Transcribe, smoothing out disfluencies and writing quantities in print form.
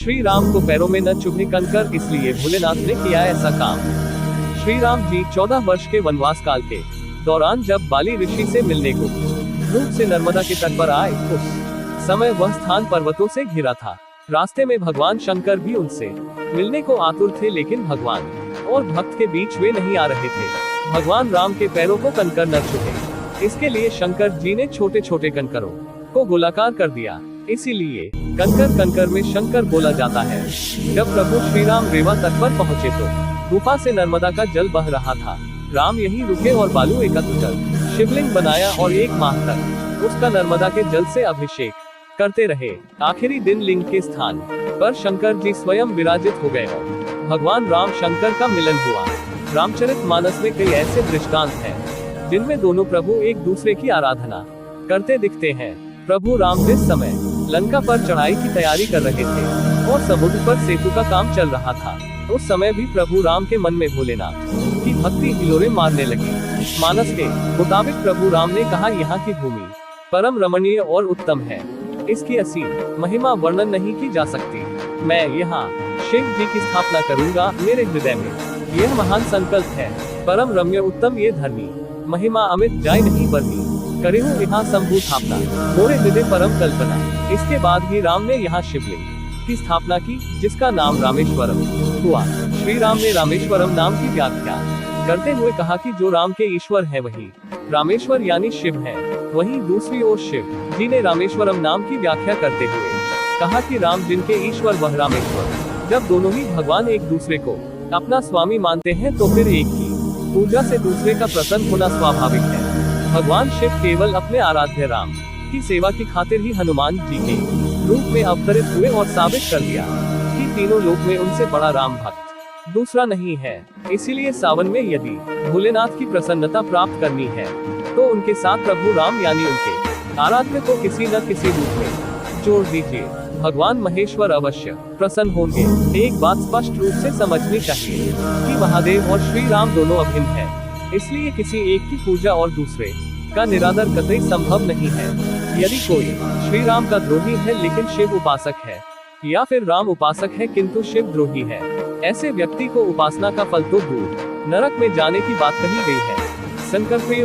श्री राम को पैरों में न चुभे कंकर, इसलिए भोलेनाथ ने किया ऐसा काम। श्री राम जी 14 वर्ष के वनवास काल के दौरान जब बाली ऋषि से मिलने को रूप से नर्मदा के तट पर आए, उस समय वह स्थान पर्वतों से घिरा था। रास्ते में भगवान शंकर भी उनसे मिलने को आतुर थे, लेकिन भगवान और भक्त के बीच वे नहीं आ रहे थे। भगवान राम के पैरों को कंकर न छुए, इसके लिए शंकर जी ने छोटे छोटे कंकरों को गोलाकार कर दिया, इसीलिए कंकर कंकर में शंकर बोला जाता है। जब प्रभु श्री राम रेवा तट पर पहुँचे तो गुफा से नर्मदा का जल बह रहा था। राम यहीं रुके और बालू एकत्र कर शिवलिंग बनाया और 1 माह तक उसका नर्मदा के जल से अभिषेक करते रहे। आखिरी दिन लिंग के स्थान पर शंकर जी स्वयं विराजित हो गए और भगवान राम शंकर का मिलन हुआ। रामचरितमानस में कई ऐसे दृष्टांत हैं जिनमें दोनों प्रभु एक दूसरे की आराधना करते दिखते हैं। प्रभु राम जिस समय लंका पर चढ़ाई की तैयारी कर रहे थे और समुद्र पर सेतु का काम चल रहा था, उस समय भी प्रभु राम के मन में भोलेनाथ की भक्ति हिलोरे मारने लगी। मानस के मुताबिक प्रभु राम ने कहा, यहाँ की भूमि परम रमणीय और उत्तम है, इसकी असीम महिमा वर्णन नहीं की जा सकती। मैं यहाँ शिव जी की स्थापना करूँगा। मेरे हृदय में यह महान संकल्प है, परम रम्य उत्तम ये धर्मी महिमा अमित जाय नहीं बरनी, करे हूँ यहाँ शंभु स्थापना, मोरे हृदय परम कल्पना। इसके बाद ही राम ने यहाँ शिवलिंग की स्थापना की, जिसका नाम रामेश्वरम हुआ। श्री राम ने रामेश्वरम नाम की व्याख्या करते हुए कहा कि जो राम के ईश्वर है वही रामेश्वर यानी शिव है। वहीं दूसरी ओर शिव जी ने रामेश्वरम नाम की व्याख्या करते हुए कहा कि राम जिनके ईश्वर वह रामेश्वर। जब दोनों ही भगवान एक दूसरे को अपना स्वामी मानते हैं तो फिर एक ही पूजा से दूसरे का प्रसन्न होना स्वाभाविक है। भगवान शिव केवल अपने आराध्य राम की सेवा की खातिर ही हनुमान जी के रूप में अवतरित हुए और साबित कर दिया कि तीनों लोक में उनसे बड़ा राम भक्त दूसरा नहीं है। इसीलिए सावन में यदि भोलेनाथ की प्रसन्नता प्राप्त करनी है तो उनके साथ प्रभु राम यानी उनके आराध्य को किसी न किसी रूप में जोड़ दीजिए। भगवान महेश्वर अवश्य प्रसन्न होंगे। एक बात स्पष्ट रूप से समझनी चाहिए कि महादेव और श्री राम दोनों अभिन्न हैं, इसलिए किसी एक की पूजा और दूसरे का निरादर कतई संभव नहीं है। यदि कोई श्री राम का द्रोही है लेकिन शिव उपासक है, या फिर राम उपासक है किंतु शिव द्रोही है, ऐसे व्यक्ति को उपासना का फल तो दूर नरक में जाने की बात कही गई है। शंकर प्रिय